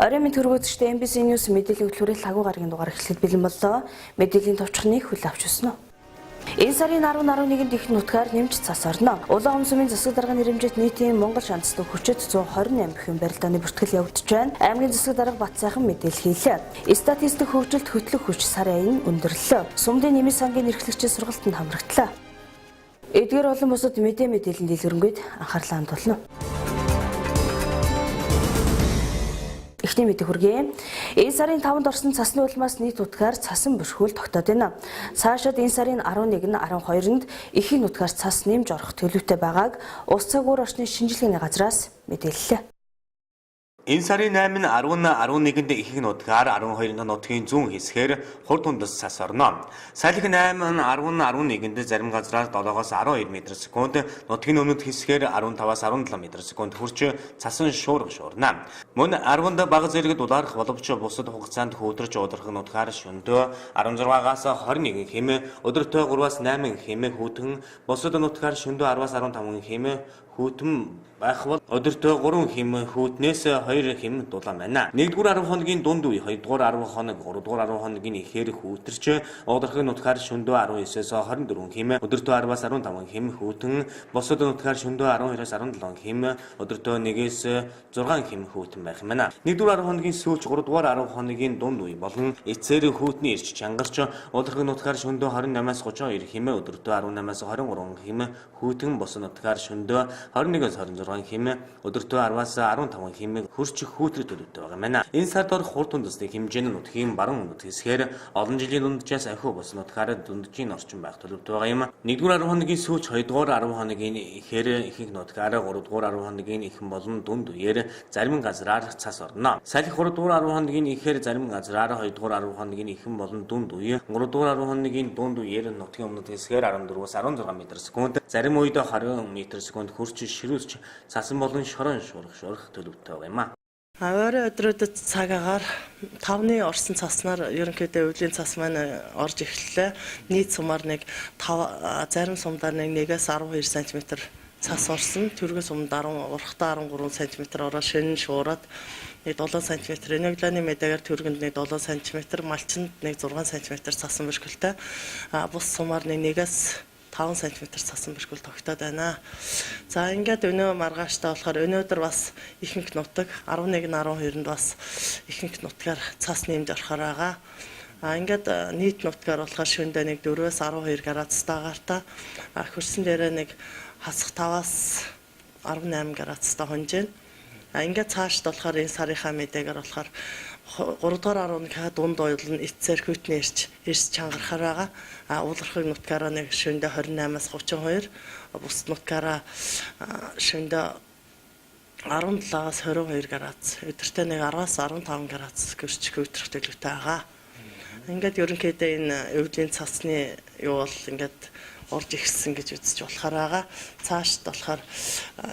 Оройн мэд хөргөөцчтэй MBC News мэдээллийн хөтөлбөрийн лагуу гарагийн дугаар эхлэхэд бэлэн боллоо. Мэдээллийн товчхныг хүлээн авч өснө. Энэ сарын 10-11-нд их нутгаар нэмж цас орно. Улаан өмсмийн засаг дарганы нэрэмжит нийтийн Монгол шаансдаг хүчит 128 бүхэн барилдааны бүртгэл явагдаж байна. Аймгийн засаг дарга Батсайхан мэдээлэл хийлээ. Статистик хөгжилд хөтлөх хүч сарын аян өндөрлөө. Сумдын нэмийн сангийн эрхлэгчид сургалтанд хамрагдлаа. Эдгээр олон бусад мэдээллийн дэлгэрэнгээд анхаарлаа хандуулна. Эхний мэдээ хүргэе. Энэ сарын 5-нд орсон цасны улмаас нийт нутгаар цасан бөрхүүл тогтоод байна. Цаашид энэ сарын 11-12-нд ихэнх нутгаар цас нэмж орох төлөвтэй байгааг Улс цаг уur орчны шинжилгээний газраас мэдээллээ. Энэ сарын 8, 10, 11-нд ихэнх нутгаар 12 нутгийн зүүн хэсгээр хурд тундас цас орно. Салхи 8, 10, 11-нд зарим газраар 7-оос 12 м/сек, нутгийн өмнөд хэсгээр 15-аас 17 м/сек хүрч цасан шуурга шуурна. Мөн 10-нд бага зэрэг дулаарх боловч бусад хугацаанд хөөдөрч удирдах нутгаар шөнөдөө 16-аас 21 хэм, өдөртөө 3-аас 8 хэм хүйтэн, бусад нутгаар шөнөдөө 10-аас 15 хэм хүйтэн байх бол өдөртөө 3 хэм хүйтнээс 2 хэм дулаан байна. 1-р 10 хоногийн дунд үе, 2-р 10 хоног, 3-р 10 хоногийн ихээр хүйтэрч удирдах нутгаар шөнөдөө 19-ээс 24 хэм, өдөртөө 10-аас 15 хэм хүйтэн, бусад нутгаар шөнөдөө 12-аас 17 хэм, өдөртөө 1-ээс 6 хэм хүйтэн байх юм байна. 1-р 10 хоногийн сүүлч 3-р 10 хоногийн дунд үе болон эцээр хүйтний ирч чангарч удирдах нутгаар шөнөдөө 28-аас 32 хэм, өдөртөө 18-аас 23 хэм хүйтэн, бусад нутгаар шөнөдөө 21-ээс 26 хэм, өдөртөө 10-аас 15 хэм хөрч хүүтрэх төлөвтэй байгаа юм байна. Энэ сард орох хурд тундасны хэмжээ нь нутгийн баруун өмнөд хэсгээр олон жилийн дунджаас ахиу бос нутгаар дунджийн орчин байх төлөвтэй байгаа юм. 1-р 10 хоногийн сүүлч 2-р 10 хоногийн ихээр ихэнх нутгаар, 3-р 10 хоногийн ихэн болон дунд үеэр зарим газраар цас орно. Салхи 3-р 10 хоногийн ихээр зарим газраар, 2-р 10 хоногийн ихэн болон дунд үе, 3-р 10 хоногийн дунд үеэр нутгийн өмнөд хэсгээр 14-аас 16 м/сек, зарим үед 20 м/сек хурч ширүүлж цасан болон шорон шуурах төлөвтэй байгаа юм а. Ойрын өдрүүдэд цагаагаар 5-ны орсон цаснаар ерөнхийдөө өвлийн цас маань орж эхэллээ. Нийт сумаар нэг 5, зарим сумдаар 1-ээс 12 см цас орсон. Түргэн сумд 10, урхтаа 13 см ороо шөнө шуураад 7 см, энэглааны мэдээгээр түргэнд 7 см, малчинд 6 см цасан бэрхшээлтэй. Бус сумаар 1-ээс 5 см цасан бэрхшээл тогтоод байна. За ингээд өнөө маргааштай болохоор өнөөдөр бас ихэнх нутаг 11-12-нд бас ихэнх нутгаар цас нэмж орохоор байгаа. Ингээд нийт нутгаар болохоор шөнөдөө 4-ээс 12 градустай агаартай, хөрсөн дээрээ хасах 5-аас 18 градустай хонжээ. Ингээд цаашд болохоор энэ сарынхаа мэдээгээр болохоор 3-р 11-ийн дунд уйл нь эцсээр хүйтний ирж чангарахаар байгаа. Уулархаг нутгаараа шөнөдөө 28-аас 32, бус нутгаараа шөнөдөө 17-аас 22 градус, өдөртөө 10-аас 15 градус гэрч хүйтэх төлөвтэй байгаа. Ингээд ерөнхийдөө энэ өвлийн цасны юу бол ингээд орж ирсэн гэж үзэж болохоор байгаа. Цаашд болохоор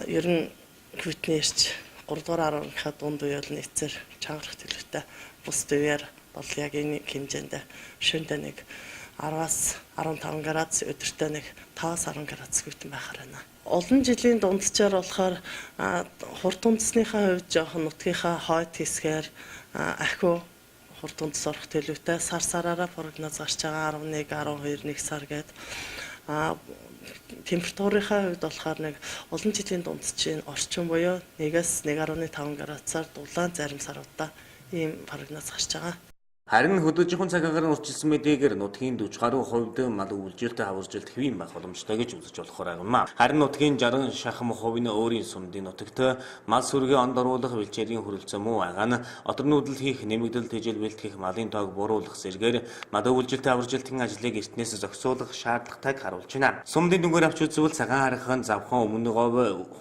ер нь хүйтний ирж 3-р 10-ийн дунд үеэл нь эцсээр чангарах төлөвтэй. Бус үеэр бол яг энэ хэмжээнд шөнөдөө 10-аас 15 градус, өдөртөө 5-аас 10 градус хүйтэн байхаар байна. Олон жилийн дунджаар болохоор хурд тундасныхаа хувьд жоохон нутгийнхаа хойд хэсгээр ахиу хурд тундас орох төлөвтэй. Сар сараараа прогноз гарч байгаа 11, 12, 1 сар гээд температурынхаа хувьд болохоор олон жилийн дундчийн орчин буюу 1-ээс 1.5 градусаар дулаан зарим саруудаа ийм прогноз гарч байгаа. Харин хөдөлгөөний цагаагаар урьдчилсан мэдээгээр нутгийн 40 гаруй хувьд мал үржилттэй хаваржилт хэвийн байх боломжтой гэж үзэж болохоор юм. Харин нутгийн 60 шахам хувь нь өөрийн сумдын нутагт мал сүргээ онд оруулах бэлчээрийн хүрэлцээ муу байгаа нь отор нүүдэл хийх, нэмэгдэл тэжээл бэлтгэх, малын тоог бууруулах зэргээр мал үржилттэй хаваржилтын ажлыг эртнээс зохицуулах шаардлагатайг харуулж байна. Сумдын дүнгээр авч үзвэл цагаан хархан, завхан, өмнө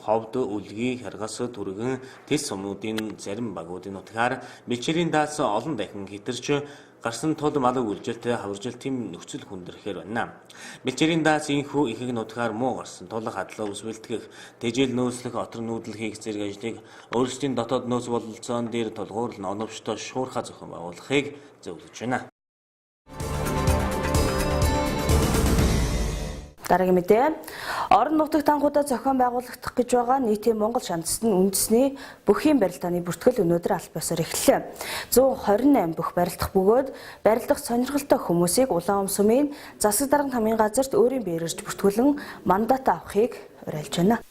ховд, үлгий, хяргас, түргэн, тэс сумнуудын зарим багуудын нутгаар бэлчээрийн даас олон дахин хэтэрч гарсан тул мал үржилттэй хаваржилтын нөхцөл хүндрэхээр байна. Бэлчээрийн даас инхүү ихэнх нутгаар муу гарсан тул хадлаа ус бэлтгэх, тэжээл нөөцлөх, отор нүүдэл хийх зэрэг ажлыг өөрсдийн дотоод нөөц бололцоон дээр тулгуурлан оновчтой шуурхай зохион байгуулахыг зөвлөж байна. Дараагийн мэдээ. Орон нутагт анхудаа зохион байгуулагдах гэж байгаа нийтийн Монгол шандасд нь үндэсний бүхийн барилдааны бүртгэл өнөөдөр аль биесээр эхэллээ. 128 бүх барилдах бөгөөд барилдах сонирхолтой хүмүүсийг улаан сумын засаг дарганы хамгийн газарт өөрийн биеэрж бүртгүүлэн мандат авахыг уриалж байна.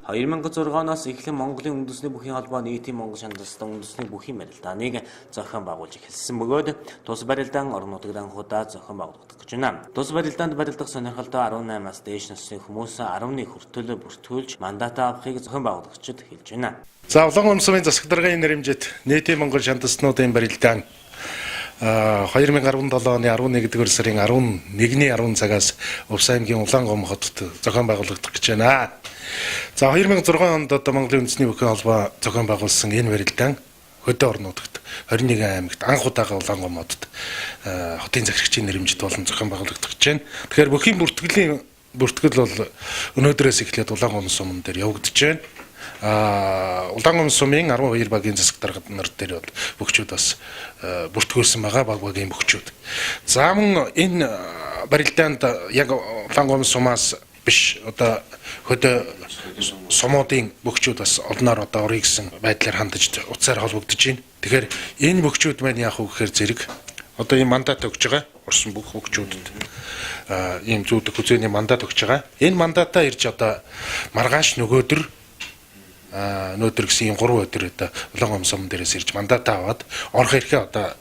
2006-оноос эхлэн Монголын үндэсний бүхийн холбоо нийтийн Монгол шандасд үндэсний бүхийн барилдааныг зохион байгуулж эхэлсэн бөгөөд тус барилдаан орон нутагт анхудаа зохион байгуулагдах гэж байна. Тус барилдаанд барилдах сонирхолтой 18-аас дээш насны хүмүүс 11 хүртэл бүртгүүлж мандат авахыг зохион байгуулагчид хэлж байна. За улаан сумын засаг дарганы нэрэмжит нийтийн Монгол шандаснуудын барилдаан 2017 оны 11-р сарын 11-ний 10 цагаас Увс аймгийн Улаангом хотод зохион байгуулагдах гэж байна. За 2006 онд Монголын үндэсний бүхийн холбоо зохион байгуулсан энэ барилдаан хөдөө орон нутагт 21 аймагт анх удаага Улаангом хотод хотын захирагчийн нэрэмжит болон зохион байгуулагдах гэж байна. Тэгэхээр бүхийн бүртгэл бол өнөөдрөөс эхлээд Улаангом сумын дээр явагдаж байна. Улаангом сумын 12 багийн засаг дарга нар дээр бол бүгчүүд бас бүртгүүлсэн байгаа багийн бүгчүүд. За мөн энэ барилдаанд яг Улаангом сумаас биш одоо хөдөө сумуудын бүгчүүд бас олноор одоо орё гэсэн байдлаар хандаж утсаар холбогдож байна. Тэгэхээр энэ бүгчүүд маань яах вэ гэхээр зэрэг одоо ийм мандат өгж байгаа орсон бүх бүгчүүдэд ийм зүйдэх хүзээний мандат өгж байгаа. Энэ мандатаа ирж одоо маргааш нөгөөдөр гэсэн ийм 3 өдөр одоо Улаангом сум дээрээс ирж мандатаа аваад орох эрхээ одоо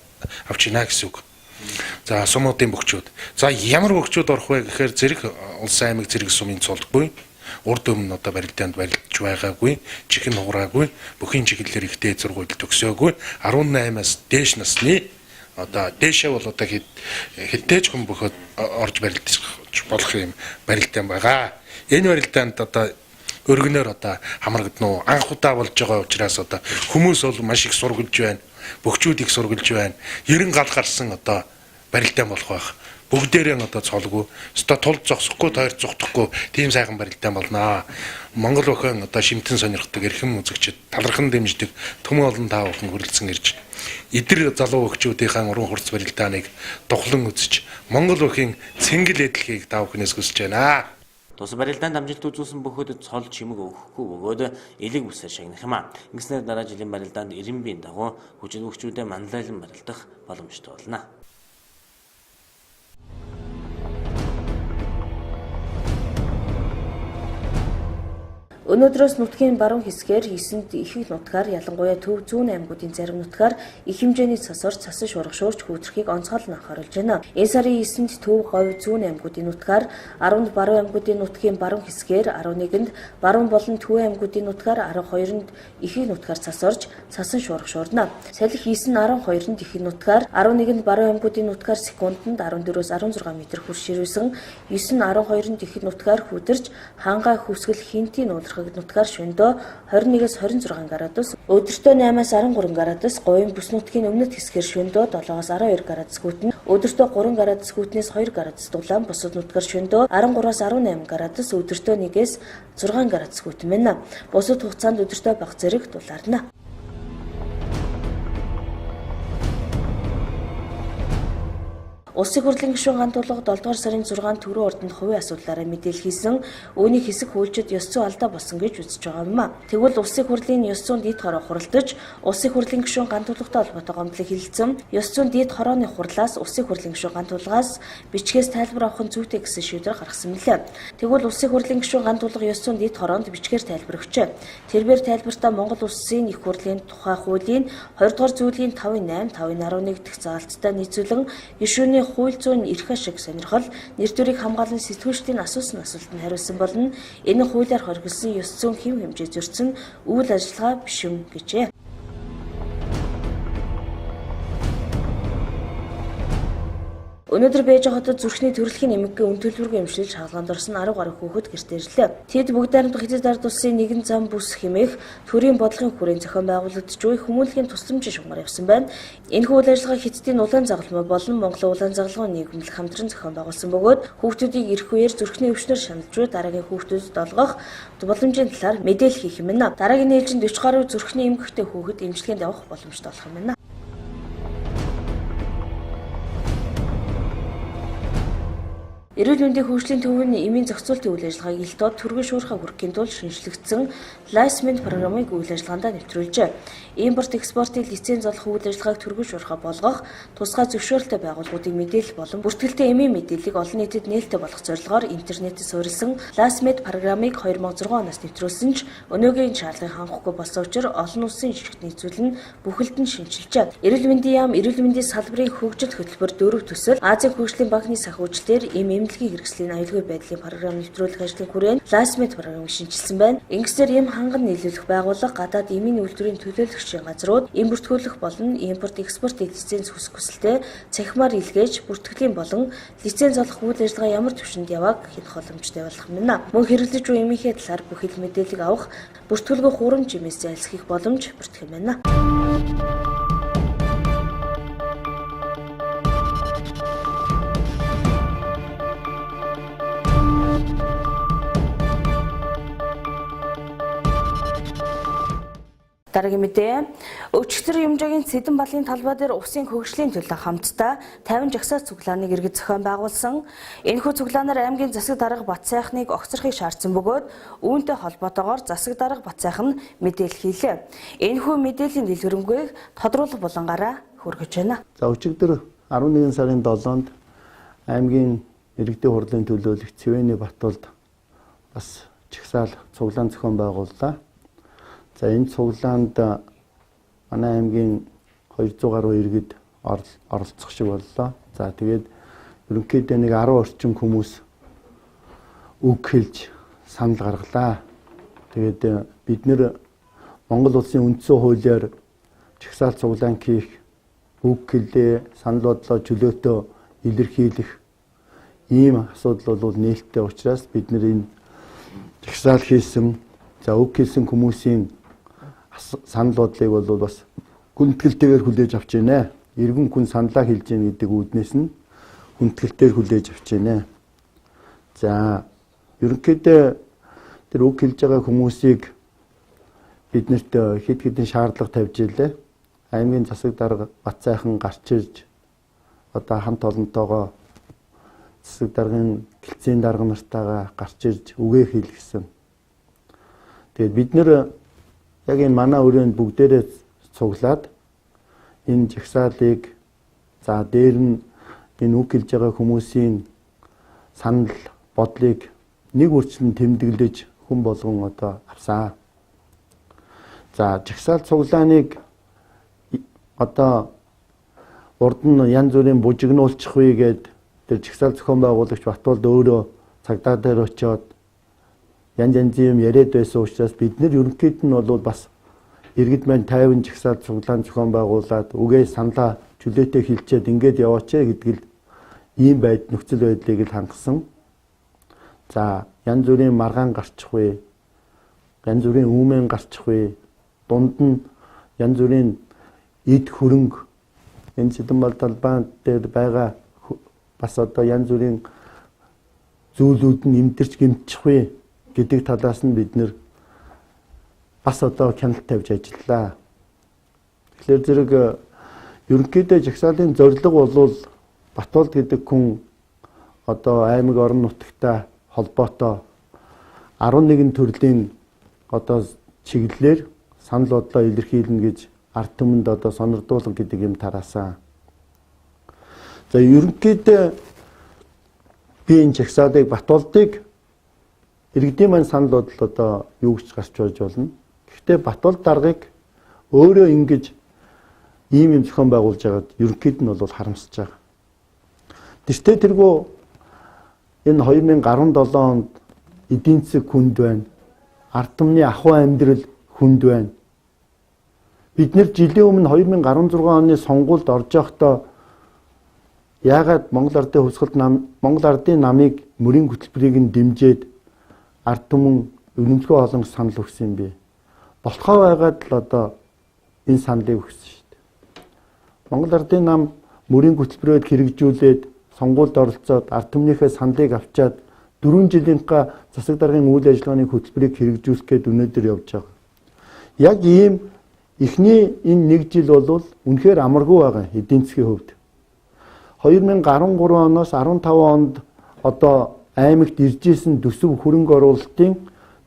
авч ийна гэсэн үг. За сумуудын бүгчүүд. За ямар бүгчүүд орох вэ гэхээр зэрэг улс аймаг зэрэг сумын цолдгүй, урд өмнө одоо барилдаанд барилдж байгаагүй, чихэн хуграагүй, бүхийн чиглэлээр ихтэй зургуульд төгсөөгүй 18-аас дээш насны одоо дээшээ бол одоо хэдтэж хүн бөхөд орж барилдаж болох юм барилдаан байгаа. Энэ барилдаанд одоо өргөнөөр одоо хамрагдана уу? Анх удаа болж байгаа учраас одоо хүмүүс бол маш их сургалж байна. Бүгчүүд их сургалж байна. 90 гал гарсан одоо барилдаан болох байх. Бүгдээрээ одоо цолгүй, өстой тул зогсохгүй, тойр зогтохгүй тийм сайхан барилдаан болноо. Монгол охин одоо шимтэн сонирхдаг эрхэм үзэгчд, талархан дэмждэг төмөн олон таавхан хүрэлцэн ирж эдэр залуу өгчүүдийн уран хурц барилдааныг тухлан үзэж Монгол охин цэнгэл эдлэхийг таавхнаас хүсэж байна. Тус барилдаанд амжилт үзүүлсэн бүхөд цол чимэг өгөхгүй бөгөөд элэг үсээр шагнах юм а. Ингэснээр дараа жилийн барилдаанд 90 биеийн дагуу хүчин өгчүүдэд манлайлан барилдах боломжтой болно. Өнөөдрөөс нутгийн баруун хэсгээр 9-нд ихэнх нутгаар ялангуяа төв зүүн аймагуудын зарим нутгаар их хэмжээний цас орж цасан шуургашуурч хөөцрөхийг онцгойлон анхааруулж байна. Энэ сарын 9-нд төв говь зүүн аймагуудын нутгаар 10-нд баруун аймагуудын нутгийн баруун хэсгээр 11-нд баруун болон төв аймагуудын нутгаар 12-нд ихэнх нутгаар цас орж цасан шуургашуурна. Салхи 9-12-нд ихэнх нутгаар 11-нд баруун аймагуудын нутгаар секундэд 14-өөс 16 м хүрч ширвэсэн 9-12-нд ихэнх нутгаар хүдэрч хангаа хүсгэл хинтийн нутгаар шөнөдөө 21-с 26 градус, өдөртөө 8-аас 13 градус, говийн бүс нутгийн өмнөд хэсгээр шөнөдөө 7-аас 12 градус хүйтэн, өдөртөө 3 градус хүйтнээс 2 градус дулаан, бусад нутгаар шөнөдөө 13-аас 18 градус, өдөртөө 1-ээс 6 градус хүйтэн байна. Бусад хугацаанд өдөртөө бага зэрэг дулаарна. Улсын хурлын гишүүн ганц тулга 7 дугаар сарын 6-нд Төрөө ордонд хувийн асуудлаараа мэдээлэл хийсэн үүнийг хэсэг хүүлчид ёс зүйн алдаа болсон гэж үзэж байгаа юм а. Тэгвэл улсын хурлын ёс зүйн дэд хороо хуралдаж улсын хурлын гишүүн ганц тулгатай холбоотой гомдлыг хэлэлцэн ёс зүйн дэд хорооны хурлаас улсын хурлын гишүүн ганц тулгаас бичгээс тайлбар авах нь зүйтэй гэсэн шийдвэр гаргасан мэлээ. Тэгвэл улсын хурлын гишүүн ганц тулга ёс зүйн дэд хороонд бичгээр тайлбар өгчээ. Тэрээр тайлбартаа Монгол улсын их хурлын тухай хуулийн 20 дугаар зүйлгийн 5.8, 5.11 дэх заалттай нийцүүлэн гишүүний хууль зүйн эрх ашиг сонирхол нэр төрийг хамгаалан сэтгүүлчдийн асуусан асуултанд хариулсан болно. Энэ хуулиар хоригдсон ёс зүйн хэв хэмжээ зөрчсөн үйл ажиллагаа биш юм гэжээ. Өнөөдөр Бээжин хотод зүрхний төрөлхийн эмэгтэй үн төлбөргүй эмчилж хаалганд орсон 10 гаруй хүүхэд гэртээ ирлээ. Тэд бүгд найрамдах Хэдэд ард улсын нэгэн зам бүс хэмээх төрийн бодлогын хүрээнд зохион байгуулагдж буй хүмүүнлэгийн тусламжийн шугамар явсан байна. Энэ үйл ажиллагаа Хэддийн улаан загалмай болон Монголын улаан загалмайн нийгэмлэг хамтран зохион байгуулсан бөгөөд хүүхдүүдийг ирэх үеэр зүрхний өвчнөр шаналж буй дараагийн хүүхдүүдэд олгох боломжийн талаар мэдээлэл хийх юм байна. Дараагийн ээлжинд 40 гаруй зүрхний эмэгтэй хүүхэд эмчилгээнд явах боломжтой болох юм байна. Эрүүл мэндийн хөгжлийн төвийн эмийн зохицуултын үйл ажиллагааг ил дод түргэн шуурхай хүргэхийн тулд шинжлэгдсэн лайсмент программыг үйл ажиллагаанд нэвтрүүлжээ. Импорт экспортын лиценз олох үйл ажиллагааг түргэн шуурхай болгох, тусгай зөвшөөрөлтэй байгууллагуудын мэдээлэл болон бүртгэлтэй эмийн мэдээллийг олон нийтэд нээлттэй болгох зорилгоор интернетээс суурилсан лайсмент программыг 2006 оноос нэвтрүүлсэн ч өнөөгийн шаардлагыг хангахгүй болсон учраас олон улсын жижиг нийцүүл нь бүхэлд нь шинжилжээ. Эрүүл мэндийн яам, эрүүл мэндийн салбарын хөгжил хөтөлбөр 4 төсөл Азийн хөгжлийн банкны санхүүжилтээр эмнэлгийн хэрэгслийн аюулгүй байдлын програм нэвтрүүлэх ажлын хүрээнд лайсмент програмыг шинжилсэн байна. Ингэснээр эм ханган нийлүүлэх байгууллага гадаад эмийн үйлдвэрийн төлөөлөгчийн газрууд эм бүртгүүлэх болон импорт экспортын лиценз хүсэх хүсэлтэд цахимаар илгээж бүртгэлийн болон лиценз олох үйл ажиллагаа ямар түвшинд явааг хянах боломжтой болох юм. Мөн хэрэглэж буй эмийнхээ талаар бүхэл мэдээлэл авах, бүртгэлгүй хурамч эмээс зайлсхийх боломж бүртгэх юм байна. Дараагийн мэдээ өчигдөр Юмжаагийн Цэдэн балын талбай дээр усын хөгжлийн төлөө хамтдаа 50 жагсаа цуглааныг иргэд зохион байгуулсан. Энэхүү цуглаанаар аймгийн засаг дарга бат сайхныг огцрохыг шаардсан бөгөөд үүнтэй холбоотойгоор засаг дарга бат сайхан мэдээлэл хийлээ. Энэхүү мэдээллийн дэлгэрэнгүй тодруулах булангаараа хүргэж байна. За өчигдөр 11 сарын 7-нд аймгийн иргэдийн хурлын төлөөлөгч Цэвэний Батулд бас чагсаал цуглаан зохион байгууллаа. За энэ цуглаанд манай аймгийн 200 гаруй иргэд оролцох шиг боллоо. За тэгээд ерөнхийдөө нэг 10 орчим хүмүүс үг хэлж санал гаргалаа. Тэгээд бид нэр Монгол улсын үндсэн хуулиар чагсаал цуглаан хийх, үг хэлээ, санал бодлоо чөлөөтөө илэрхийлэх ийм асуудал бол нээлттэй учраас бид нэр энэ чагсаал хийсэн, за үг хэлсэн хүмүүсийн санал бодлыг бол бас хүндэтгэлтэйгээр хүлээж авч байна. Иргэн хүн саналаа хэлж гин гэдэг үүднээс нь хүндэтгэлтэйгээр хүлээж авч байна. За ерөнхийдөө тэр үг хэлж байгаа хүмүүсийг биднэрт хэд хэдэн шаардлага тавьж илээ. Аймгийн засаг дарга бат сайхан гарч ирж одоо хамт олонтойгоо засаг даргын гэлцийн дарга нартайгаа гарч ирж үгээ хэлгэсэн. Тэгээд бид нэр яг энэ манай өрөөнд бүгдээрээ цуглаад энэ жагсаалыг за дээр нь энэ үг хэлж байгаа хүмүүсийн санал бодлыг нэг үрчлэн тэмдэглэж хүн болгон одоо авсан. За жагсаал цуглааныг одоо урд нь янз бүрийн бужигнуулчих вэ гэд тэр жагсаал зохион байгуулагч Батулд өөрөө цагдаа дээр очиод янз янзын юм яриад байсан учраас бид нар ерөнхийд нь бол бас иргэд маань 50 жагсаал цуглаан зохион байгуулад үгээ саналаа чөлөөтэй хэлчихэд ингээд яваач гэдэг л ийм нөхцөл байдлыг л хангасан. За янз бүрийн маргаан гарчих вэ, янз бүрийн үүмэн гарчих вэ, дунд нь янз бүрийн эд хөрөнгө энэ Цэдэн бал талбай дээр байгаа бас одоо янз бүрийн зүйлүүд нь эмдэрч гэмтчих вэ гэдэг талаас нь бид нэр бас одоо хяналт тавьж ажиллаа. Тэгэхээр зэрэг ерөнхийдөө жагсаалын зорилго бол Батулд гэдэг хүн одоо аймаг орон нутагтай холбоотой 11 төрлийн одоо чиглэлээр санал бодлоо илэрхийлнэ гэж ард түмэнд одоо сонирдуулга гэдэг юм тараасан. За ерөнхийдөө би энэ жагсаалыг Батулдыг иргэдийн маань санал бодол одоо юу гэж гарч болж болно. Гэхдээ Батул даргыг өөрөө ингэж ийм юм зохион байгуулж байгаад ерөнхийд нь бол харамсаж байгаа. Тэртээ тэргүй энэ 2017 онд эдийн засаг хүнд байна. Ард түмний ахуй амьдрал хүнд байна. Бид нэр жилийн өмнө 2016 оны сонгуульд орж явахдаа яагаад Монгол Ардын намыг мөрийн хөтөлбөрийг нь дэмжиж ард түмэн өрнөмжлөгөө олон санал өгсөн юм бэ? Болтгоо байгаад л одоо энэ саналыг өгсөн шүү дээ. Монгол Ардын нам мөрийн хөтөлбөрөд хэрэгжүүлээд сонгуульд оролцоод ард түмнийхээ саналыг авчаад 4 жилийнхаа засаг даргын үйл ажиллагааны хөтөлбөрийг хэрэгжүүлэх гээд өнөөдөр явж байгаа. Яг ийм эхний энэ 1 жил бол үнэхээр амаргүй байгаа эдийн засгийн хувьд. 2013 оноос 15 онд одоо аймагт ирж исэн төсөв хөрөнгө оруулалтын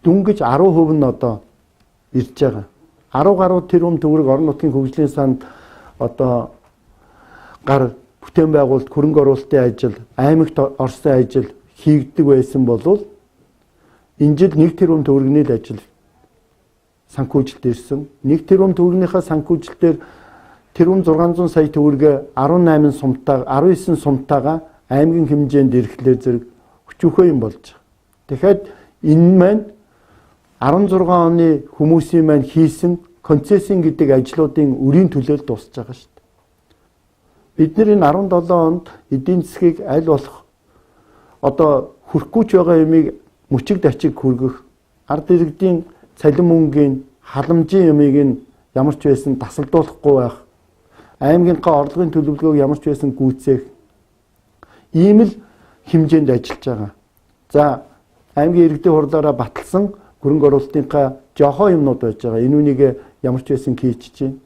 дүнгиж 10% нь одоо ирж байгаа. 10 гаруй тэрбум төгрөг орон нутгийн хөгжлийн санд одоо гар бүтээн байгуулалт хөрөнгө оруулалтын ажил, аймагт орсон ажил хийгддэг байсан бол энэ жил 1 тэрбум төгрөгийн л ажил санхүүжилт ирсэн. 1 тэрбум төгрөгийнхаа санхүүжилтээр тэрбум 600 сая төгрөг 18 сумтаа 19 сумтаага аймгийн хэмжээнд ирэхлээр зэрэг өчүүхөө юм болж байгаа. Тэгэхээр энэ маань 16 оны хүмүүсийн маань хийсэн концессийн гэдэг ажлуудын үрийн төлөөл дуусж байгаа шүү дээ. Бид нэр энэ 17 онд эдийн засгийг аль болох одоо хүрхгүй ч байгаа юмыг мөчиг дачиг хүргэх, ард иргэдийн цалин мөнгөний халамжийн юмыг нь ямар ч байсан тасалдуулахгүй байх, аймгийнхаа орлогын төлөвлөгөөг ямар ч байсан гүйцээх ийм л хэмжээнд ажиллаж байгаа. За аймгийн иргэдийн хурлаараа баталсан хөрөнгө оруулалтынхаа жохоо юмнууд байж байгаа. Энэ үнийг ямар ч байсан хийчих чинь.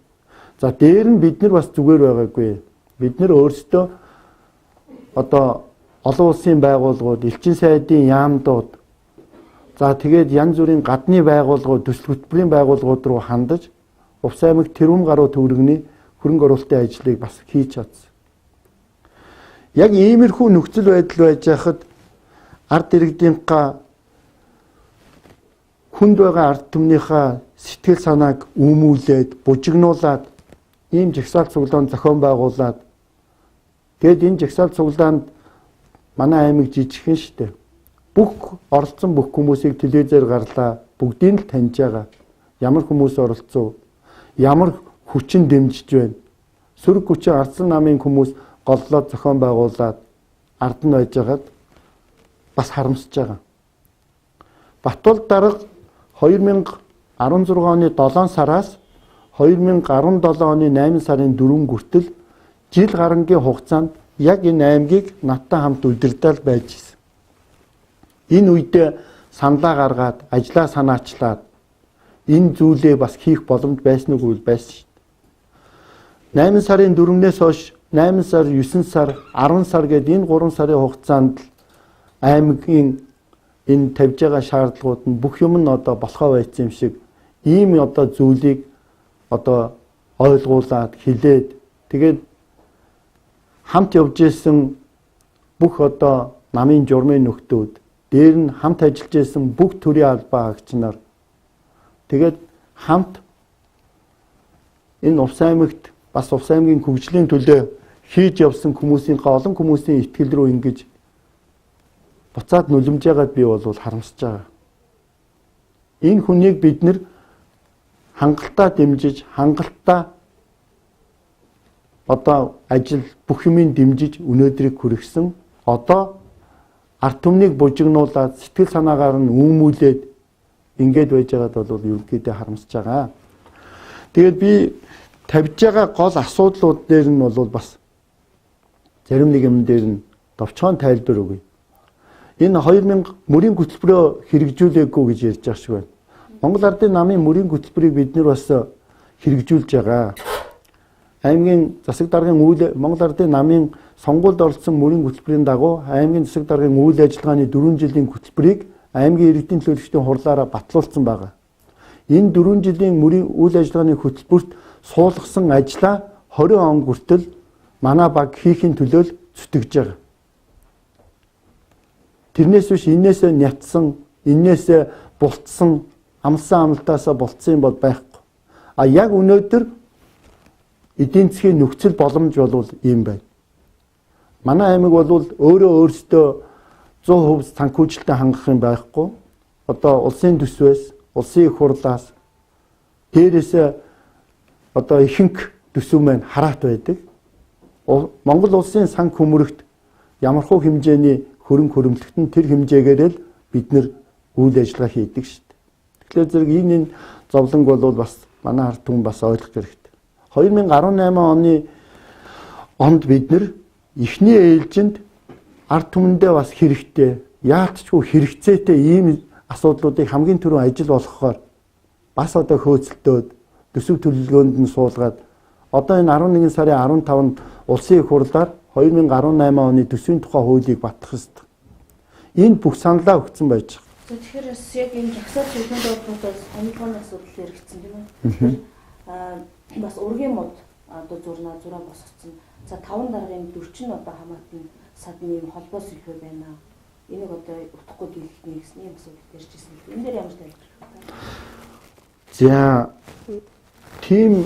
За дээр нь бид нар бас зүгээр байгаагүй. Бид нар өөрсдөө одоо олон улсын байгууллагууд, элчин сайдын яамдууд, за тэгээд янз бүрийн гадны байгууллагууд, төсөл хөтөлбөрийн байгууллагууд руу хандаж Увс аймагт тэрбум гаруй төгрөгийн хөрөнгө оруулалтын ажлыг бас хийж чадсан. Яг иймэрхүү нөхцөл байдал байж хахад ард иргэдийнхаа хүнд байгаа ард түмнийхээ сэтгэл санааг үүмүүлээд, бужигнуулаад ийм жагсаал цуглаан зохион байгуулад тэгээд энэ жагсаал цуглаанд манай аймаг жижигхэн штэ. Бүх оролцсон бүх хүмүүсийг телевизээр гарлаа. Бүгдийг л таньж байгаа. Ямар хүмүүс оролцов, ямар хүчин дэмжиж байна. Сөрөг хүчин ардсан намын хүмүүс голлоод зохион байгуулад ард нь байж байгаад бас харамсаж байгаа. Батбол дарга 2016 оны 7 сараас 2017 оны 8 сарын 4 хүртэл жил гарангийн хугацаанд яг энэ аймгийг надтай хамт удирдал байж ирсэн. Энэ үедээ саналаа гаргаад, ажлаа санаачлаад энэ зүйлээ бас хийх боломж байсан уу гэвэл байсан шүү дээ. 8 сарын 4-өөс хойш 8 сар, 9 сар, 10 сар гэдэг энэ 3 сарын хугацаанд аймгийн энэ тавьж байгаа шаардлагууд нь бүх юм нь одоо болохоо байсан юм шиг ийм одоо зүйлийг одоо ойлгуулад хэлээд тэгээд хамт явж исэн бүх одоо намын журмын нөхдүүд дээр нь хамт ажиллаж исэн бүх төрлийн албаа агч нар тэгээд хамт энэ Увс аймагт бас Увс аймгийн хөгжлийн төлөө хийж явсан олон хүмүүсийн итгэл рүү ингэж буцаад нүлэмж яагаад би бол харамсаж байгаа. Энэ хүнийг бид нэр хангалттай дэмжиж, хангалттай одоо ажил бүх юмыг дэмжиж өнөөдрийг хүргэсэн. Одоо ард түмнийг бужигнуулаад сэтгэл санаагаар нь үүмүүлээд ингээд байж байгаад бол ерөнхийдөө харамсаж байгаа. Тэгээд би тавьж байгаа гол асуудлууд дээр нь бол бас зарим нэг юм дээр нь товчхон тайлбар өгье. Энэ 2000 мөрийн хөтөлбөрөө хэрэгжүүлээгүй гэж ярьж байгаа шиг байна. Монгол Ардын намын мөрийн хөтөлбөрийг бид нар бас хэрэгжүүлж байгаа. Аймгийн засаг даргын Монгол Ардын намын сонгуульд оролцсон мөрийн хөтөлбөрийн дагуу аймгийн засаг даргын үйл ажиллагааны 4 жилийн хөтөлбөрийг аймгийн иргэдийн төлөөлөгчдийн хурлаараа батлуулсан байгаа. Энэ 4 жилийн мөрийн үйл ажиллагааны хөтөлбөрт суулгасан ажлаа 20 он хүртэл манай баг хийхин төлөөл зүтгэж байгаа. Тэрнээс биш энээсээ нятсан, энээсээ бултсан, амлсан амлтаасаа бултсан юм бол байхгүй. А яг өнөөдөр эдийн засгийн нөхцөл боломж бол ийм байна. Манай аймаг бол өөрөөсөө 100% санхүүжилтөд хангах юм байхгүй. Одоо улсын төсвөөс, улсын их хурлаас дээрээс одоо ихэнх төсөв маань хараат байдаг. Монгол улсын сан хөмөрөгт ямархуу хэмжээний хөрөнгө хөрөмтлөгт нь тэр хэмжээгээр л бид нэр үйл ажиллагаа хийдэг шүү дээ. Тэгэхээр зэрэг энэ зовлонг бол бас манай ард түмэн бас ойлгох хэрэгтэй. 2018 онд бид нэр эхний ээлжинд ард түмэндээ бас хэрэгтэй, яалтчгүй хэрэгцээтэй ийм асуудлуудыг хамгийн түрүүн ажил болгохоор бас одоо хөөцөлдөөд төсөв төлөвлөгөөнд нь суулгаад одоо энэ 11 сарын 15-нд улсын их хурлаар 2018 оны төсвийн тухай хуулийг батлах ёстой. Энэ бүх саналаа өгсөн байж байгаа. Тэгэхээр яг энэ жагсаал чиглэлийн доорхнуудаас томилгооны асуудал хэрэгжсэн тийм үү? Бас ургийн мод одоо зураа босгоцсон. За 5 дараагийн 40 нь одоо хамаатан садны юм холбоос илүү байна. Энийг одоо утахгүй дийлэлтний гэсэн юм асуудал ярьж ирсэн. Энэ дээр ямар тайлбар байна? За тийм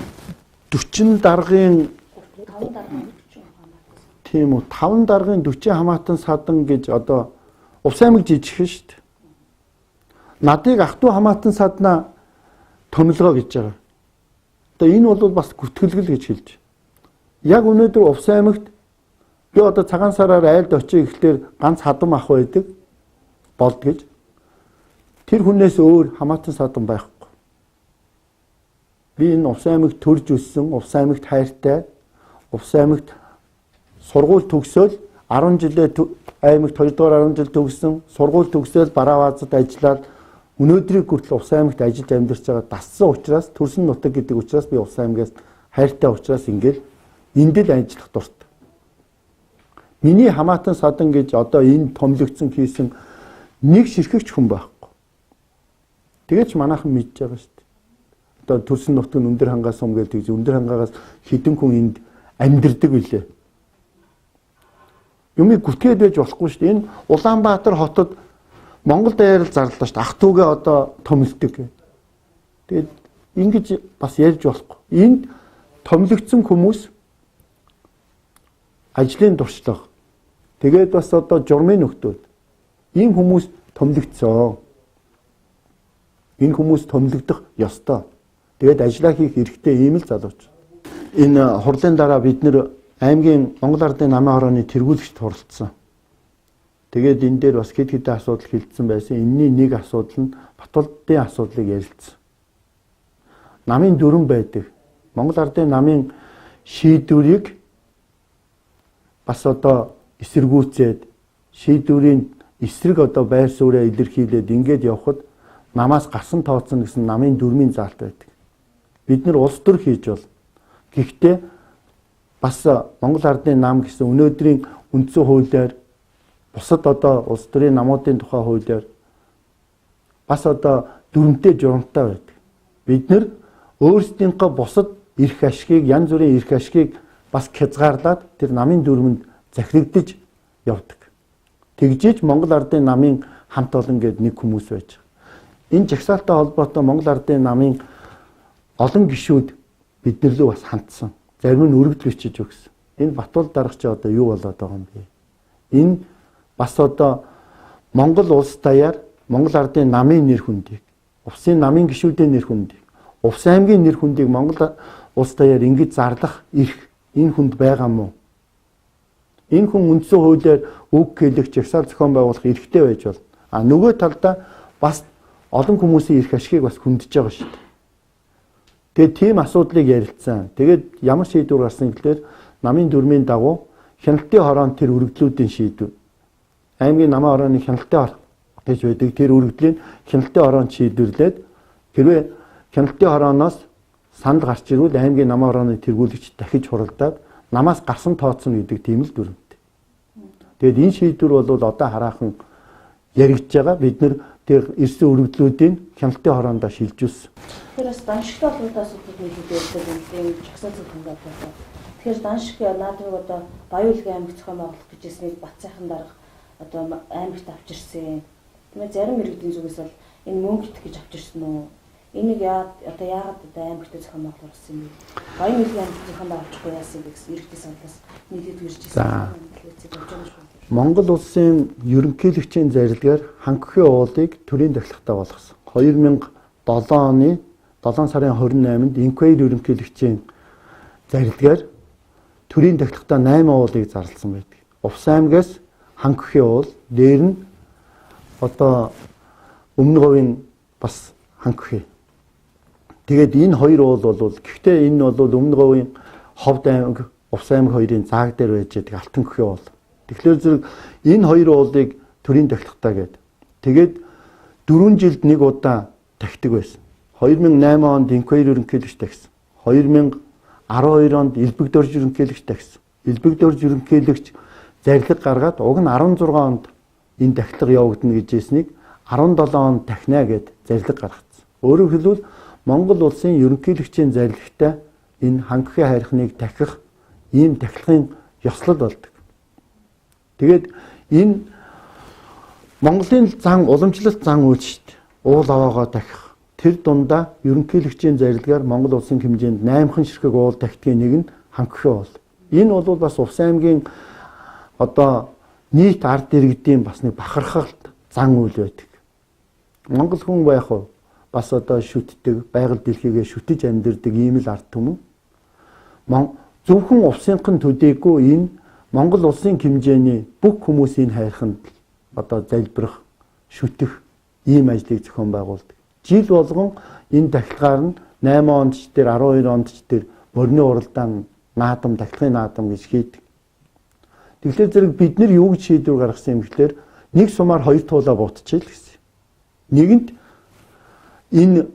40 даргын 5 дараагийн 40 хамаатан. Тийм үү 5 даргын 40 хамаатан садан гэж одоо Увс аймаг жижигхэн шүү дээ. Надыг ах トゥ хамаатан саднаа томилгоо гэж байгаа. Одоо энэ бол бас гүтгэлгэл гэж хэлж. Яг өнөөдөр Увс аймагт би одоо цагаан сараар айлд очиж ихлээр ганц хадам ах байдаг болд гэж. Тэр хүнээс өөр хамаатан садан байхгүй. Би энэ Увс аймагт төрж өссөн, Увс аймагт хайртай, Увс аймагт сургууль төгсөөл 10 жилээ аймагт 2 дугаар 10 жил төгссөн, сургууль төгсөөл Бараавазад ажиллаад өнөөдрийг хүртэл Увс аймагт ажиллаж амьдарч байгаа дассан учраас төрсөн нутаг гэдэг учраас би Увс аймагаас хайртай учраас ингээд энд л ажиллах дуртай. Миний хамаатан садан гэж одоо энэ томилогдсон хийсэн нэг ширхэгч хүн байхгүй. Тэгэж манайхан мэдж байгаа шүү дээ. Одоо төрсөн нутаг нь өндөр хангаас сум гэдэг өндөр хангаагаас хідэн хүн энд амьдардаг билээ. Юмыг гүтгээд байж болохгүй шүү дээ. Энэ Улаанбаатар хотод Монгол даяар зарлаа шүү дээ. Ах トゥ угээ одоо томилдог. Тэгээд ингэж бас ярьж болохгүй. Энд томилогдсон хүмүүс ажлын туршлага. Тэгээд бас одоо журмын нөхдүүд. Энэ хүмүүс томилогдсон. Энэ хүмүүс томилогдох ёстой. Тэгээд ажиллаа хийх хэрэгтэй ийм л залууч. Энэ хурлын дараа бид нэр аймгийн Монгол Ардын намын хорооны тэргүүлэгчд хуралдсан. Тэгээд энэ дээр бас хэд хэдэн асуудал хилцсэн байсан. Энэний нэг асуудал нь Батулдын асуудлыг ярилцсан. Намын дүрэн байдаг. Монгол Ардын намын шийдвэрийг бас одоо эсэргүүцээд шийдвэрийн эсрэг одоо байр сууриа илэрхийлээд ингээд явхад намаас гарсан тооцсон гэсэн намын дүрмийн заалт байдаг. Бид нар улс төр хийж бол. Гэхдээ бас Монгол Ардын нам гэсэн өнөөдрийн үндсэн хуулиар бусад одоо улс төрийн намуудын тухай хуулиар бас одоо дүрмтэй журамтай байдаг. Бид нар өөрсдийнхөө бусад эрх ашгийг, янз бүрийн эрх ашгийг бас хязгаарлаад тэр намын дүрмэнд захирагдаж явдаг. Тэгжиж Монгол Ардын намын хамт олон гэдэг нэг хүмүүс байж байгаа. Энэ жагсаалтай холбоотой Монгол Ардын намын олон гишүүд биднэр лөө бас хандсан. Зарим нь өргөдөл бичиж өгсөн. Энэ Батул дарга чи одоо юу болоод байгаа юм бэ? Энэ бас одоо Монгол улс даяар Монгол Ардын намын нэр хүндийг, Увсын намын гишүүдийн нэр хүндийг, Увс аймгийн нэр хүндийг Монгол улс даяар ингэж зарлах эрх энэ хүнд байгаа мó? Энэ хүн үндсэн хуулиар үг хэлэх, жагсаал зохион байгуулах эрхтэй байж бол. А нөгөө талдаа бас олон хүмүүсийн эрх ашгийг бас хүндэж байгаа шүү дээ. Тэгээд тийм асуудлыг ярилцсан. Тэгээд ямар шийдвэр гарсан гэхээр намын дүрмийн дагуу хяналтын хороонд тэр өргөдлүүдийн шийдвэр. Аймгийн намын хорооны хяналтын хор гэж байдаг. Тэр өргөдлийн хяналтын хороонд шийдвэрлээд хэрвээ хяналтын хорооноос санд гарч ирвэл аймгийн намын хорооны тэргүүлэгч дахиж хуралдаад намаас гарсан тооцсон гэдэг тийм л дүрмтэй. Тэгээд энэ шийдвэр бол одоо хараахан яригдж байгаа. Бид нар тэр ирсэн өргөдлүүдийн хяналтын хороондоо шилжүүлсэн. Тэгэхээр бас даншигтай холбоотой асуудлууд нөлөөтэй юм жагсаал зөвхөн байна. Тэгэхээр даншиг наадмыг одоо Баян-Улгийн аймаг зохион байгуулах гэжсэнийг Бат сайхан дарга одоо аймагт авчирсан. Тэгмээ зарим иргэдийн зүгээс бол энэ мөнгөт гэж авчирсан уу? Энийг яагаад одоо аймагт зохион байгуулах болсон юм бэ? Баян-Улгийн аймаг зохион байгуулахгүй яасан гэсэн иргэдийн саналаас нийтэд ирж ирсэн. Монгол улсын ерөнхийлөгчийн зарилгаар ханххийн уулыг төрийн дахилгатай болгосон. 2007 оны 7 сарын 28-нд инквайр ерөнхийлөгчийн зарилгаар төрийн дахилгатай 8 уулыг зарласан байдаг. Увс аймгаас ханххийн уул, дээр нь одоо өмнө говийн бас ханххий. Тэгээд энэ хоёр уул бол гэхдээ энэ бол өмнө говийн ховд аймаг, Увс аймаг хоёрын зааг дээр байж байгаа алтан хөхий уул. Тэгэхээр зэрэг энэ хоёр уулыг төрийн дахилгатай гэдэг. Тэгээд 4 жилд нэг удаа тахидаг байсан. 2008 онд инквайр ерөнхийлөгч тагсан. 2012 онд элбэг дорж ерөнхийлөгч тагсан. Элбэг дорж ерөнхийлөгч зарлиг гаргаад уг нь 16 онд энэ дахидлага явагдана гэж хэлснийг 17 онд дахина гэд зарлиг гаргацсан. Өөрөөр хэлбэл Монгол улсын ерөнхийлөгчийн зарлагтай энэ хангахын хайрхныг дахих ийм дахилгын ёслол болдог. Тэгээд энэ Монголын зан уламжлалт зан үйл шүү дээ. Уул аваагаа дахих. Тэр дундаа ерөнхийлөгчийн зарилгаар Монгол улсын хэмжээнд 8хан ширхэг уул дахидгийн нэг нь хангахын бол. Энэ бол бас Увс аймгийн одоо нийт ард иргэдийн бас нэг бахархалт зан үйл байдаг. Монгол хүн байх уу бас одоо шүтдэг, байгаль дэлхийгээ шүтэж амьдэрдэг ийм л ард түмэн. Зөвхөн Увсынхан төдийгүй энэ Монгол улсын хэмжээний бүх хүмүүсийн хайрханд одоо залбирах, шүтэх ийм ажлыг зохион байгуулдаг. Жил болгон энэ дахилгаар нь 8 онд ч тэр 12 онд ч тэр морины уралдаан наадам, дахилгын наадам гэж хийдэг. Тэгэхээр зэрэг бид нар юу гэж шийдвэр гаргасан юм гэхээр нэг сумаар хоёр туулаа буутчихъя л гэсэн. Нэгэнт энэ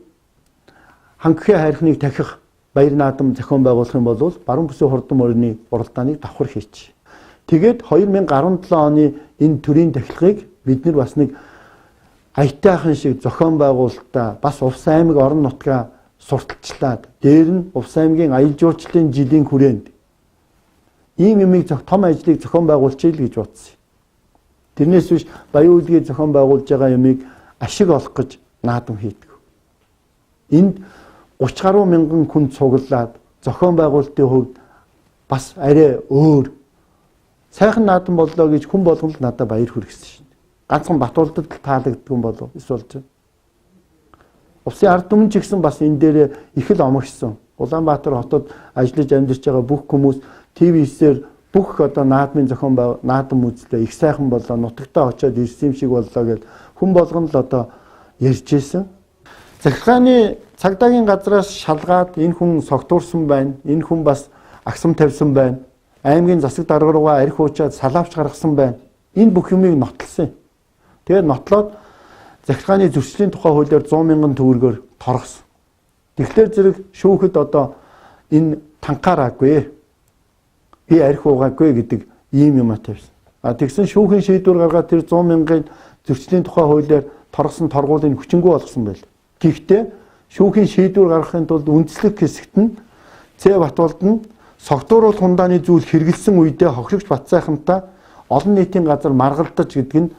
хангахын хайрхныг дахих баяр наадам зохион байгуулах юм бол баруун бүсийн хурдан морины уралдааныг давхар хийчих. Тэгээд 2017 оны энэ төрийн дахилгыг бид нар бас нэг аятайхан шиг зохион байгуулалтаа бас Увс аймаг орон нутгаа сурталчлаад дээр нь Увс аймгийн аялал жуулчлалын жилийн хүрээнд ийм юмыг том ажлыг зохион байгуулчих л гэж бодсон. Тэрнээс биш баян үйлдгийг зохион байгуулж байгаа юмыг ашиг олох гэж наадам хийдэг. Энд 30 гаруй мянган хүн цуглаад зохион байгуулалтын хувьд бас арай өөр сайхан наадам боллоо гэж хүн болгон л надад баяр хүргэсэн шин. Ганцхан Батуулдад таалагддаг юм болов эс болж байна. Увсын ард түмэн ч гэсэн бас энэ дээр их л омогшсон. Улаанбаатар хотод ажиллаж амьдарч байгаа бүх хүмүүс ТV-сээр бүх одоо наадмын зохион наадам үзлээ их сайхан боллоо, нутагтаа очиод ирсэн юм шиг боллоо гэж хүн болгон л одоо ярьж ирсэн. Захиргааны цагдаагийн газраас шалгаад энэ хүн согтуурсан байна. Энэ хүн бас агсам тавьсан байна. Аймгийн засаг дарга руугаа арх уучаад салаавч гаргасан байна. Энэ бүх юмыг нотлсон. Тэгээд нотлоод захиргааны зөрчлийн тухай хуулиар 100 мянган төгрөгөөр торгосон. Тэгэхээр зэрэг шүүхэд одоо энэ танхаараагүй. Би арх уугаагүй гэдэг ийм юм тавьсан. Тэгсэн шүүхийн шийдвэр гаргаад тэр 100 мянган зөрчлийн тухай хуулиар торгосон торгуулийг хүчингүй болгосон байл. Гэхдээ шүүхийн шийдвэр гаргахын тулд үндслэг хэсэгт нь Цэ Батуулд нь согтууруулах хундааны зүйл хэрэгэлсэн үедээ хохирогч Батсайхантай олон нийтийн газар маргалдаж гэдэг нь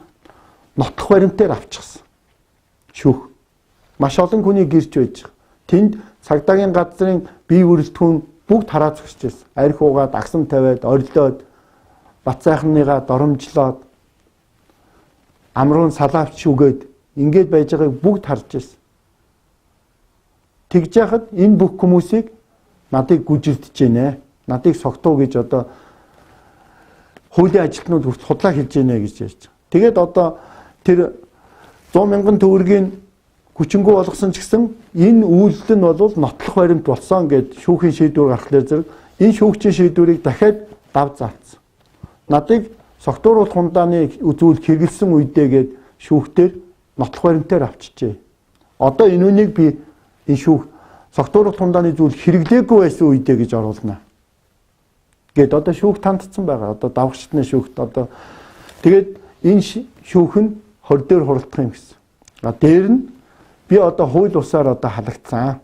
нотлох баримтаар авчихсан. Шүүх. Маш олон хүний гэрч байж байгаа. Тэнд цагдаагийн газрын бие бүрэлдэхүүн бүгд хараа зогсчихсэн. Арх уугаад, агсам тавиад, орилоод, Батсайханыгаа доромжлоод, амруун салаавч үгээд ингээд байж байгааг бүгд харж ирсэн. Тэгж яхад энэ бүх хүмүүсийг надыг гүжилдэж гинэ. Надыг согтуу гэж одоо хуулийн ажилтнууд худлаа хэлж гинэ гэж ярьж байгаа. Тэгээд одоо тэр 100 мянган төгрөгийн хүчингү болгосон ч гэсэн энэ үйлдэл нь бол нотлох баримт болсон гэд шүүхийн шийдвэр гаргахлаар зэрэг энэ шүүгчийн шийдвэрийг дахиад дав заалцсан. Надыг согтууруулах хундааны зүйл хэрэгэлсэн үедээ гэд шүүхтэр нотлох баримтаар авчижээ. Одоо энэ үнийг би энэ шүүх согтууруулах хундааны зүйл хэрэглээгүй байсан үедээ гэж оруулна. Гэт одоо шүүх тандцсан байгаа. Одоо давгчдны шүүхт одоо тэгээд энэ шүүх нь хор дээр хуралдах юм гэсэн. Дээр нь би одоо хууль усаар одоо халагдсан.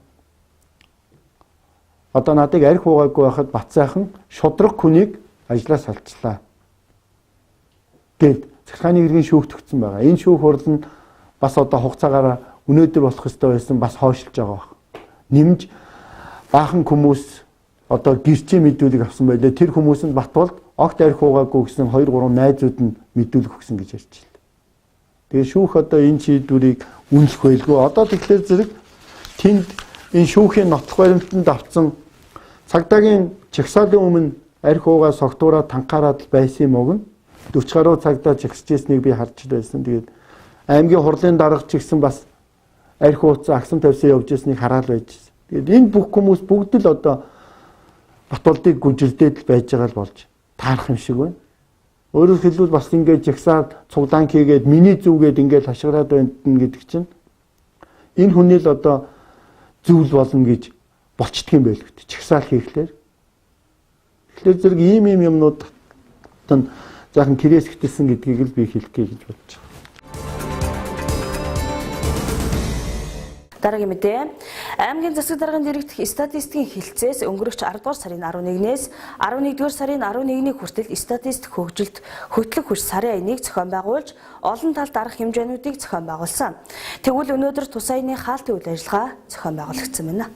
Одоо надыг арх уугаагүй байхад Батсайхан шудраг хүнийг ажлаас салчлаа. Гэт захиргааны иргэн шүүхт өгсөн байгаа. Энэ шүүх хурал нь бас одоо хугацаагаараа өнөөдөр болох ёстой байсан бас хойшилж байгаа баг. Нэмж баахан хүмүүс одоо гэрчийн мэдүүлэг авсан байлээ. Тэр хүмүүсэнд Батболд огт арх уугаагүй гэсэн 2 3 найзууд нь мэдүүлэг өгсөн гэж ярьж байна. Тэгээ шүүх одоо энэ шийдвэрийг үнэлэх байлгүй. Одоо тэгэхээр зэрэг тэнд энэ шүүхийн нотлох баримтанд авсан цагдаагийн чагсаалын өмнө арх уугаа согтуураа танхаараад байсан юм уу? 40 гаруй цагдаа чагсажсэнийг би харж байсан. Тэгээд аймгийн хурлын дарга ч гэсэн бас арх ууцсан агсан тавьсан явж ирснийг хараад байж. Тэгээд энэ бүх хүмүүс бүгд л одоо Батуулдыг гүжилдээд байж байгаа л болж таарах юм шиг байна. Өөрөөр хэлбэл бас ингээд жагсаад цуглаан хийгээд миний зүгээд ингээд хашгираад байна гэдэг чинь энэ хүний л одоо зүйл болно гэж болчдөг юм байл гэдэг. Жагсаал хийхлээр. Тэгэхээр зэрэг ийм юмнууд Жаахан кирээсгдсэн гэдгийг л би хэлэхээ гэж бодож байна. Дараагийн мэдээ. Аймгийн засаг дарганд иргэдэх статистикийн хэлцээс өнгөрөх 10 дугаар сарын 11-ээс 11 дугаар сарын 11-ний хүртэл статистик хөгжилд хөтлөх хүч сарын аяныг зохион байгуулж, олон талд арга хэмжээнүүдийг зохион байгуулсан. Тэгвэл өнөөдөр тус аяны хаалтын үйл ажиллагаа зохион байгуулагдсан байна.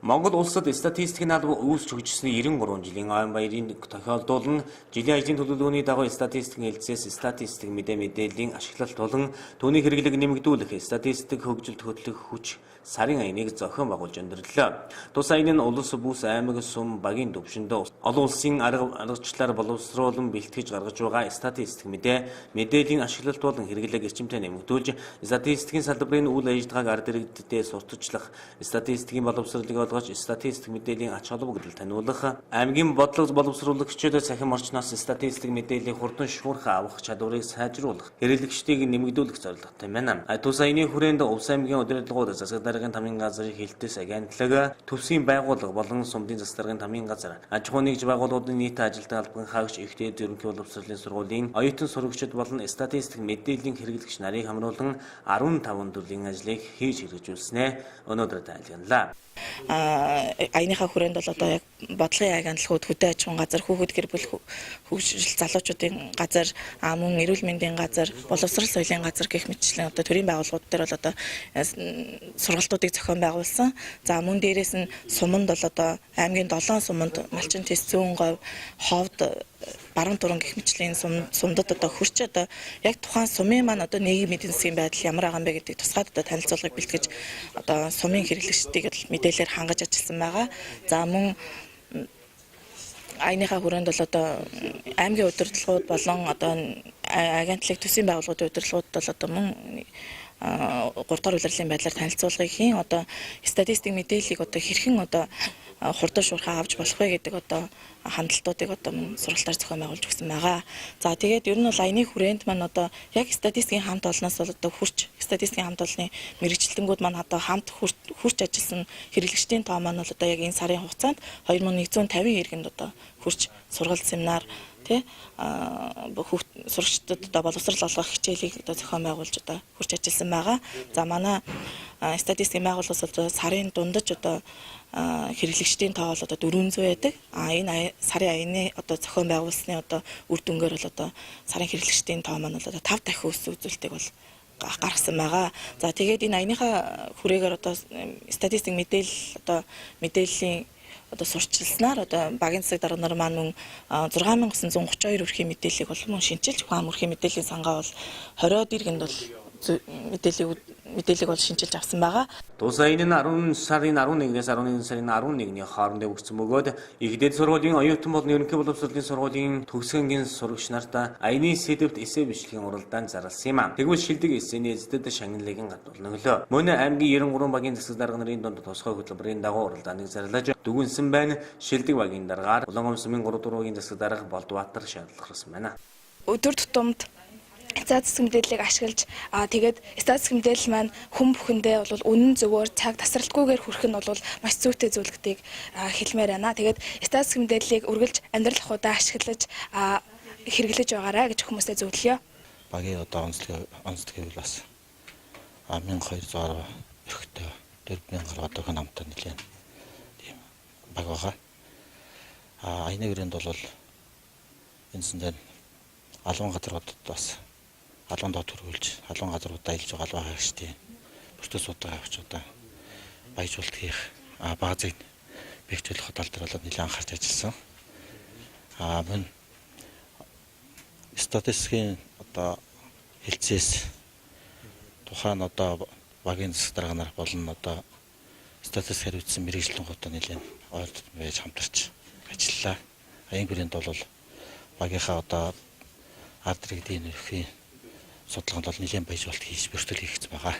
Монгол улсад статистикийн алба үүсч хөгжсөний 93 жилийн ойн баярын тохиолдуулан жилийн ажлын төлөвлөгөөний дагуу статистикийн хэлцээс статистик мэдээллийн ашиглалт болон түүний хэрэглэг нэмэгдүүлэх статистик хөгжилд хөтлөх хүч сарын аяныг зохион байгуулж өндөрлөө. Тус аян нь улс бүс аймаг сум багийн төвшөндөө олон улсын аргачлалаар боловсруулан бэлтгэж гаргаж байгаа статистик мэдээллийн ашиглалт болон хэрэглэг эрчимтэй нэмэгдүүлж статистикийн салбарын үйл ажиллагааг ард иргэдэд сурталчлах статистикийн боловсролыг статистик мэдээллийн ач холбогдол таниулах, аймгийн бодлого боловсруулагчид цахим орчноос статистик мэдээллийн хурдан шуурхай авах чадварыг сайжруулах, хэрэглэгчдийг нэмэгдүүлэх зорилготой байна. Тус аяны хүрээнд Увс аймгийн удирдлагууд засаг даргын тамирын газрын хилтэс агентлаг, төвсийн байгууллага болон сумдын засаг даргын тамирын газар, аж ахуйн нэгж байгууллагуудын нийт ажилтны албан хаагч ихтэй ерөнхий боловсролын сургуулийн оюутан сурагчид болон статистик мэдээллийн хэрэглэгч нарыг хамруулан 15 төрлийн ажлыг хийж хэрэгжүүлснээ өнөөдөр тайлбарлалаа. Аяныхаа хүрээнд бол одоо яг бодлогын агентлагууд, хөдөө аж ахуйн газар, хүүхэд гэр бүл хөгжил залуучуудын газар, мөн эрүүл мэндийн газар, боловсрол соёлын газар гэх мэтчлэн одоо төрийн байгууллагууд дээр бол одоо сургалтуудыг зохион байгуулсан. За мөн дээрээс нь суманд бол одоо аймгийн 7 суманд малчин тест 100%, ховд баруун туран гэх мэтлийн сумдад одоо хурц одоо яг тухайн сумын маань одоо нийгмийн эдийн засгийн байдал ямар байгаа юм бэ гэдэг тусгаад одоо танилцуулгыг бэлтгэж одоо сумын хэрэглэгчдийг мэдээлэлээр хангаж ажилласан байгаа. За мөн аяныхаа хүрээнд бол одоо аймгийн удирдлагууд болон одоо агентлаг төсвийн байгууллагуудын удирдлагууд бол одоо мөн 3 дахь улирлын байдлаар танилцуулгыг хийн одоо статистик мэдээллийг одоо хэрхэн одоо хурдан шуурхай авч болох вэ гэдэг одоо хандлтуудыг одоо сургалтаар зохион байгуулж өгсөн байгаа. За тэгээд ер нь бол аяны хүрээнд маань одоо яг статистикийн хамт олноос бол одоо хурц статистикийн хамт олонны мэрэгчлэнгүүд маань одоо хамт хурц ажилласан хэрэглэгчдийн тоо маань бол одоо яг энэ сарын хугацаанд 2150 иргэнд одоо хурц сургалт семинар сурагчдад одоо боловсрол олгох хичээлийг одоо зохион байгуулж одоо хурц ажилласан байгаа. За манай статистикийн байгууллагаас одоо сарын дундаж одоо хэрэглэгчдийн тоо бол одоо 400 байдаг. Энэ сарын аяны одоо зохион байгуулсны одоо үр дүнгээр бол одоо сарын хэрэглэгчдийн тоо маань бол одоо 5 дахин өссөн үзүүлэлтийг бол гаргасан байгаа. За тэгээд энэ аяныхаа хүрээгээр одоо статистик мэдээллийн одоо сурчилснаар одоо багийн засаг дарга нар маань мөн 6932 өрхийн мэдээллийг бол мөн шинжилж ухаан өрхийн мэдээллийн сангаа бол 20-од иргэнд бол мэдээллийг бол шинжилж авсан байгаа. Тус аяны нь 10 сарын 11-ээс 11 сарын 11-ний хооронд өгсөн бөгөөд Ихдэд сургуулийн оюутан болон ерөнхий боловсролын сургуулийн төгсгөнгийн сурагч нарт аяны сэдвт эссе бичлэгийн уралдаанд зарласан юм. Тэгвэл шилдэг эссений эздэд шагналыг гадуулна өглөө. Мөн аймгийн 93 багийн засаг дарга нарын дунд тусгай хөтөлбөрийн дагуу уралдааныг зарлаж дүгнсэн байна. Шилдэг багийн даргаар Улаангом сумын 3 дуургийн засаг дарга Болдбаатар шаардлагарсан байна. Өдөр тутамд статистик мэдээллийг ашиглаж тэгээд статистик мэдээлэл маань хүн бүхэндээ бол үнэн зөвөөр цаг тасралтгүйгээр хүрэх нь бол маш зүйтэй зүйл гэдгийг хэлмээр байна. Тэгээд статистик мэдээллийг үргэлж амьдрал ахуйдаа ашиглаж хэрэглэж байгаарай гэж хүмүүстээ зөвлөё. Багийн одоо онцлогийг бас 1200 өрхтөө 4000 одоогийн намтай нэлээд тийм баг байгаа. Аяны хүрээнд бол энэсэндээ алуун газруудад бас алуун доод хөрвүүлж алуун газруудаа илж байгаа албан хаагчдын бүртөө судалгаа авч одоо баяжуулалт хийх баазыг бэхжүүлэх тал дээр бол нэлээд анхаарч ажилласан. Мөн статистикийн одоо хэлцээс тухайн одоо багийн засаг дарга нар болон одоо статистик хариуцсан мэрэгжлэнгуудаа нэлээд ойлголт байж хамтарч ажиллалаа. Аян хүрээнд бол багийнхаа одоо ард иргэдийн нөхөхийн судалгаанд бол нэлээд баяжуулалт хийж бүртгэл хийгдсэн байгаа.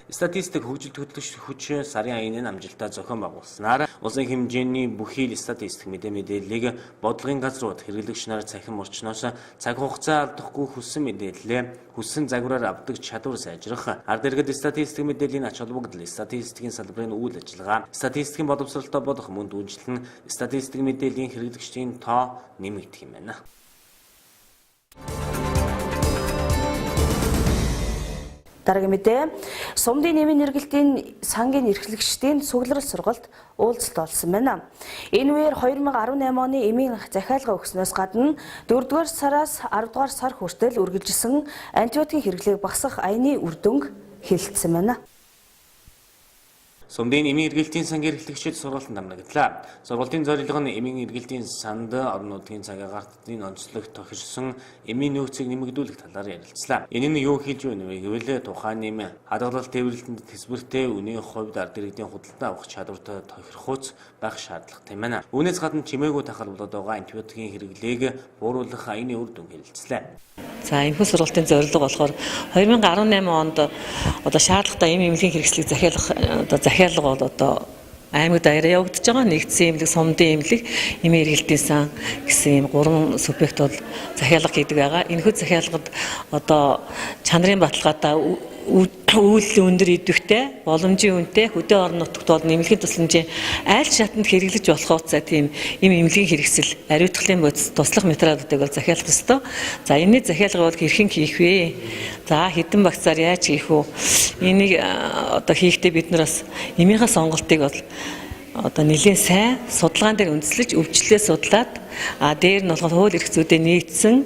Статистик хөгжил хөтлөгч хүч сарын аяны амжилттай зохион байгуулснаар улсын хэмжээний бүхий л статистик мэдээллийг бодлогын газрууд хэрэглэгч нар цахим орчноос цаг хугацаа алдахгүй хүссэн мэдээллээ хүссэн загвараар авдаг чадвар сайжрах, ард иргэд статистик мэдээллийн ач холбогдол, статистикийн салбарын үйл ажиллагаа, статистикийн боловсролтой болох мөн дүүжлэн статистик мэдээллийн хэрэглэгчдийн тоо нэмэгдэх юм байна. Дараагийн мэдээ, сумдын нэмийн эргэлтийн сангийн эрхлэгчдийн цугларал сургалт уулзалт болсон байна. Энэ үеэр 2018 оны эмийн захиалга өгснөөс гадна 4-р сараас 10-р сар хүртэл үргэлжилсэн антибиотикийн хэрэглээг багасгах аяны үр дүнг хэлэлцсэн байна. Сумдын эмийн эргэлтийн сангийн эрхлэгчид сургалтанд амраглаа. Сургалтын зорилго нь эмийн эргэлтийн санд орон нутгийн цаг агартны онцлог тохирсон эмийн нөөцийг нэмэгдүүлэх талаар ярилцлаа. Энэ нь юу хэлж байна вэ гэвэл тухайн нэм хадгалалт тээвэрлэлтэнд тэсвэртэй үнийн хувьд ард иргэдийн худалдаа авах чадвартай тохирохуйц байх шаардлагатай байна. Үүнээс гадна чимээгүй тахалбалаад байгаа антибиотикийн хэрэглээг бууруулах аяны үр дүн хэлэлцлээ. За энэхүү сургалтын зорилго болохоор 2018 онд одоо шаардлагатай эмнэлгийн хэрэгслийг захиалга бол одоо аймаг даяараа явагдаж байгаа. Нэгдсэн эмнэлэг, сумдын эмнэлэг, эмийн эргэлтийн сан гэсэн ийм 3 субъект бол захиалга хийдэг байгаа. Энэхүү захиалгад одоо чанарын баталгаатай үйлдлийн өндөр идэвхтэй, боломжийн үнэтэй, хөдөө орон нутагт бол нэмэлтийн тусламжийн аль шатанд хэрэглэж болох хугацаа тийм эмнэлгийн хэрэгсэл, ариутгын бодис, туслах материалуудыг бол захиалах ёстой. За энэний захиалга бол хэрхэн хийх вэ? За хэдэн багцаар яаж хийх вэ? Энийг одоо хийхдээ бид нар бас эмийнхаа сонголтыг бол одоо нэлийн сайн судалгаан дээр үндэслэж өвчлөлөө судлаад дээр нь болохоор хууль эрх зүйдээ нийцсэн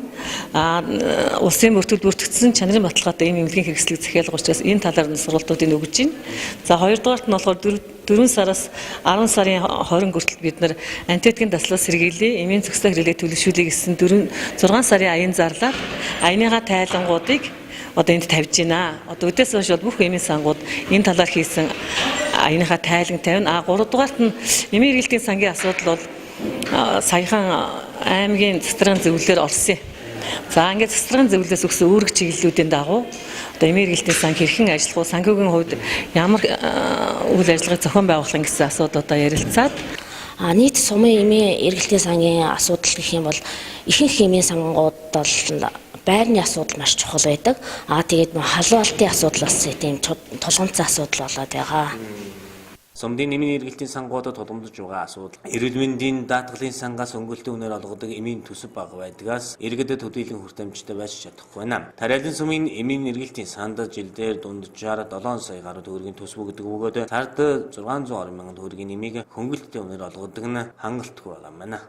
улсын бүртгэгдсэн чанарын баталгаатай энэ эмнэлгийн хэрэгслийг захиалга учраас энэ талаар нь сургалтуудыг өгж байна. За хоёрдугаарт нь болохоор 4 сараас 10 сарын 20 хүртэл бид нар антибиотикийн даслал сэргийлээ, эмийн зөвсөлт хэрэглээ төлөвшүүлээ гэсэн 6 сарын аян зарлаад аяныхаа тайлангуудыг одоо энд тавьж байна. Одоо өдөөс хойш бүх эмийн сангууд энэ талаар хийсэн аяныхаа тайлан тавина. 3 дугаарт нь эмийн эргэлтийн сангийн асуудал бол саяхан аймгийн застрын зөвлөлөөр орсон. За ингээд застрын зөвлөлөөс өгсөн үүрэг чиглэлүүдийн дагуу одоо эмийн эргэлтийн сан хэрхэн ажиллах вэ? Санхүүгийн хувьд ямар үйл ажиллагааг зохион байгуулах гэсэн асуудлуудаа ярилцаад нийт сумын эмийн эргэлтийн сангийн асуудал гэх юм бол ихэнх эмийн сангууд бол байрны асуудал маш чухал байдаг. Тэгээд халуалтын асуудал бас тийм тулгымцсан асуудал болоод байгаа. Сумдын нэмийн эргэлтийн сангуудад тулгамдж байгаа асуудал эрүүл мэндийн даатгалын сангаас өнгөлтийн үнээр олгодог эмийн төсөв бага байдгаас иргэдэд төдийлөн хүртээмжтэй байж чадахгүй байна. Тариалан сумын эмийн эргэлтийн санд жилдээр дунджаар 7 сая гаруй төгрөгийн төсөв өгдөг бөгөөд сард 620 мянган төгрөгийн нэмийг хөнгөлтийн үнээр олгодог нь хангалтгүй байгаа юм байна.